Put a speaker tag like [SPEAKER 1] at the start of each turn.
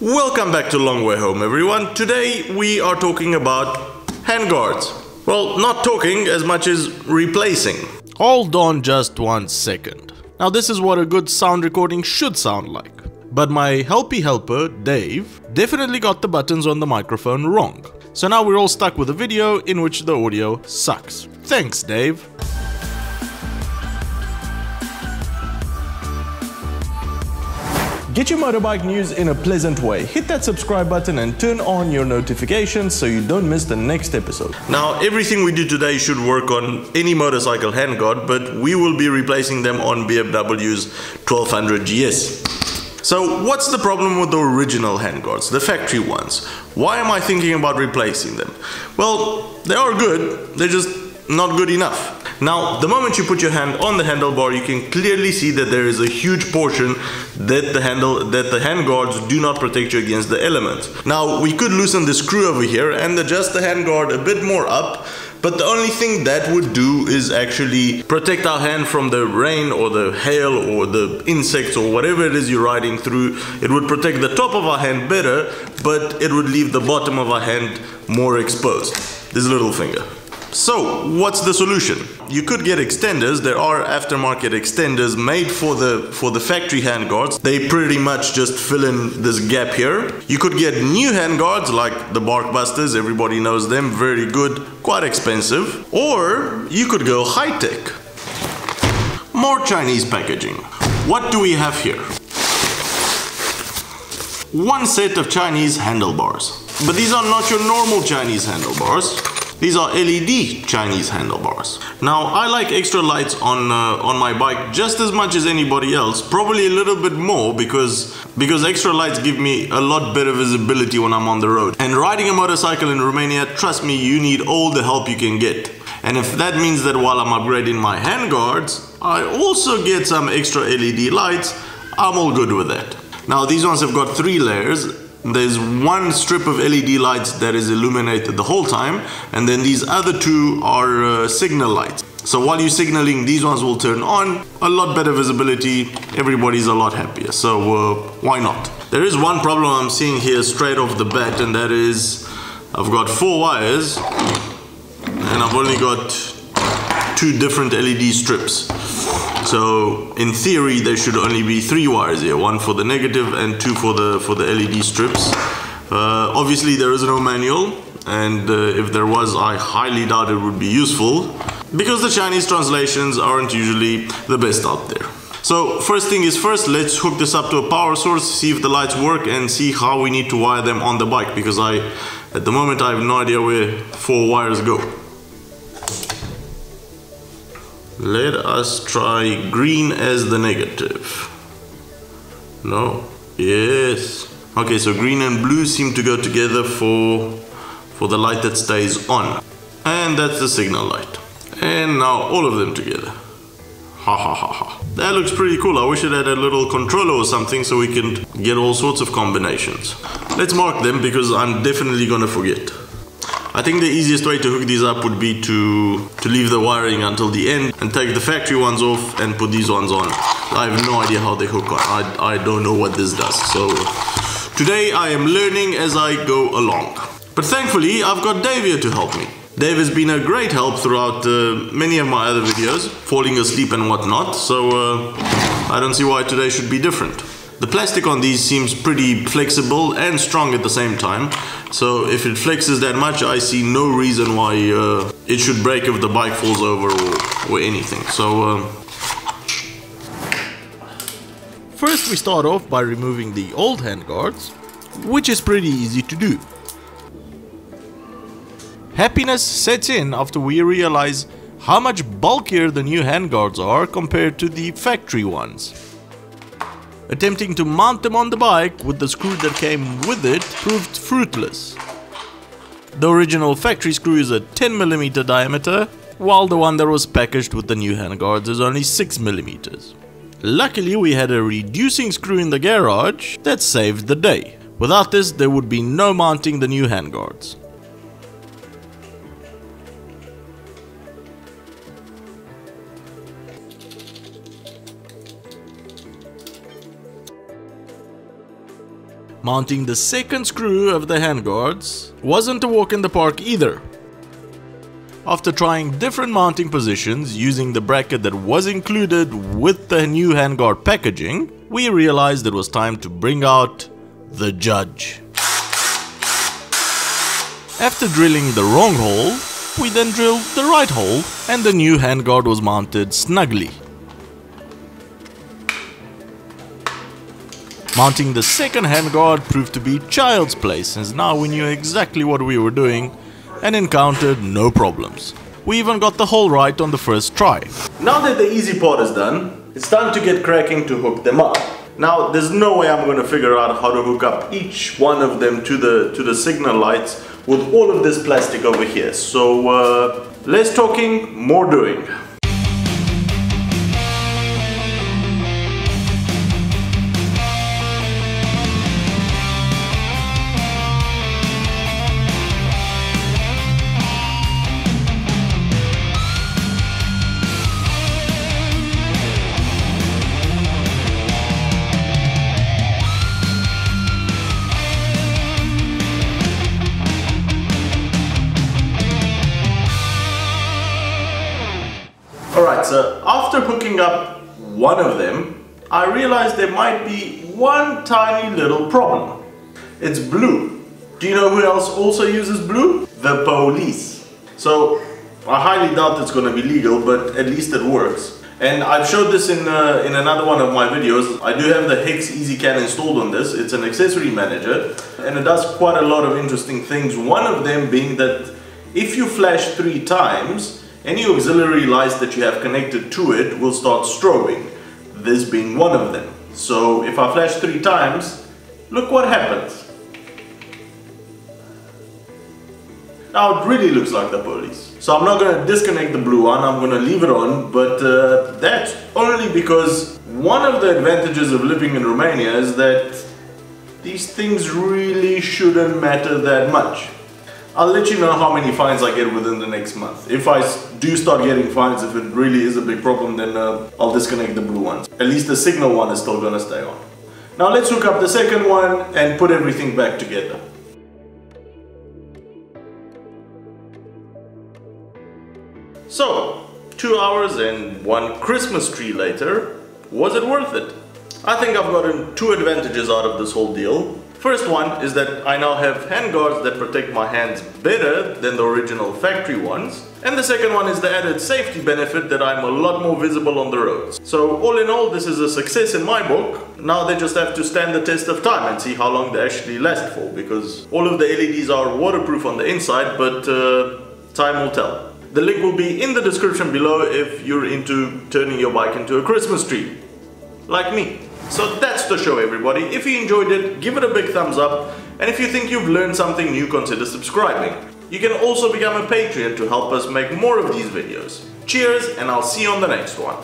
[SPEAKER 1] Welcome back to Long Way Home, everyone. Today we are talking about handguards. Well, not talking as much as replacing. Hold on just 1 second. Now this is what a good sound recording should sound like. But my helpy helper, Dave, definitely got the buttons on the microphone wrong. So now we're all stuck with a video in which the audio sucks. Thanks, Dave. Get your motorbike news in a pleasant way. Hit that subscribe button and turn on your notifications so you don't miss the next episode. Now, everything we do today should work on any motorcycle handguard, but we will be replacing them on BMW's 1200GS. So, what's the problem with the original handguards, the factory ones? Why am I thinking about replacing them? Well, they are good, they're just not good enough. Now, the moment you put your hand on the handlebar, you can clearly see that there is a huge portion that the handguards do not protect you against the elements. Now, we could loosen the screw over here and adjust the handguard a bit more up, but the only thing that would do is actually protect our hand from the rain or the hail or the insects or whatever it is you're riding through. It would protect the top of our hand better, but it would leave the bottom of our hand more exposed. This little finger. So, what's the solution? You could get extenders. There are aftermarket extenders made for the factory handguards. They pretty much just fill in this gap here. You could get new handguards like the Bark Busters. Everybody knows them. Very good, quite expensive. Or you could go high-tech. More Chinese packaging. What do we have here? One set of Chinese handlebars. But these are not your normal Chinese handlebars. These are LED Chinese handlebars. Now, I like extra lights on my bike just as much as anybody else, probably a little bit more because extra lights give me a lot better visibility when I'm on the road. And riding a motorcycle in Romania, trust me, you need all the help you can get. And if that means that while I'm upgrading my handguards, I also get some extra LED lights, I'm all good with that. Now, these ones have got 3 layers. There's one strip of LED lights that is illuminated the whole time, and then these other 2 are signal lights. So while you're signaling, these ones will turn on, a lot better visibility, everybody's a lot happier, so why not? There is one problem I'm seeing here straight off the bat, and that is I've got 4 wires and I've only got 2 different LED strips. So in theory there should only be 3 wires here, 1 for the negative and 2 for the LED strips. Obviously there is no manual, and if there was, I highly doubt it would be useful because the Chinese translations aren't usually the best out there. So first thing is first, let's hook this up to a power source, see if the lights work, and see how we need to wire them on the bike, because at the moment I have no idea where 4 wires go. Let us try green as the negative. No? Yes. Okay, so green and blue seem to go together for the light that stays on. And that's the signal light. And now all of them together. Ha ha ha ha. That looks pretty cool. I wish it had a little controller or something so we can get all sorts of combinations. Let's mark them because I'm definitely gonna forget. I think the easiest way to hook these up would be to leave the wiring until the end and take the factory ones off and put these ones on. I have no idea how they hook on. I don't know what this does. So today I am learning as I go along. But thankfully I've got Dave here to help me. Dave has been a great help throughout many of my other videos, falling asleep and whatnot, so I don't see why today should be different. The plastic on these seems pretty flexible and strong at the same time, so if it flexes that much, I see no reason why it should break if the bike falls over or anything. So first we start off by removing the old handguards, which is pretty easy to do. Happiness sets in after we realize how much bulkier the new handguards are compared to the factory ones. Attempting to mount them on the bike with the screw that came with it proved fruitless. The original factory screw is a 10mm diameter, while the one that was packaged with the new handguards is only 6mm. Luckily we had a reducing screw in the garage that saved the day. Without this there would be no mounting the new handguards. Mounting the second screw of the handguards wasn't a walk in the park either. After trying different mounting positions using the bracket that was included with the new handguard packaging, we realized it was time to bring out the judge. After drilling the wrong hole, we then drilled the right hole and the new handguard was mounted snugly. Mounting the second handguard proved to be child's play, since now we knew exactly what we were doing and encountered no problems. We even got the hole right on the first try. Now that the easy part is done, it's time to get cracking to hook them up. Now there's no way I'm going to figure out how to hook up each one of them to the signal lights with all of this plastic over here. So less talking, more doing. Alright, so after hooking up one of them, I realized there might be one tiny little problem. It's blue. Do you know who else also uses blue? The police. So I highly doubt it's going to be legal, but at least it works. And I've showed this in another one of my videos. I do have the Hex EasyCan installed on this. It's an accessory manager and it does quite a lot of interesting things. One of them being that if you flash 3 times, any auxiliary lights that you have connected to it will start strobing, this being one of them. So if I flash 3 times, look what happens. Now it really looks like the police. So I'm not going to disconnect the blue one, I'm going to leave it on, but that's only because one of the advantages of living in Romania is that these things really shouldn't matter that much. I'll let you know how many fines I get within the next month. If I do start getting fines, if it really is a big problem, then I'll disconnect the blue ones. At least the signal one is still gonna stay on. Now let's hook up the second one and put everything back together. So, 2 hours and 1 Christmas tree later, was it worth it? I think I've gotten 2 advantages out of this whole deal. First one is that I now have handguards that protect my hands better than the original factory ones. And the second one is the added safety benefit that I'm a lot more visible on the roads. So all in all, this is a success in my book. Now they just have to stand the test of time and see how long they actually last for, because all of the LEDs are waterproof on the inside, but time will tell. The link will be in the description below if you're into turning your bike into a Christmas tree, like me. So that's the show, everybody. If you enjoyed it, give it a big thumbs up, and if you think you've learned something new, consider subscribing. You can also become a Patreon to help us make more of these videos. Cheers, and I'll see you on the next one.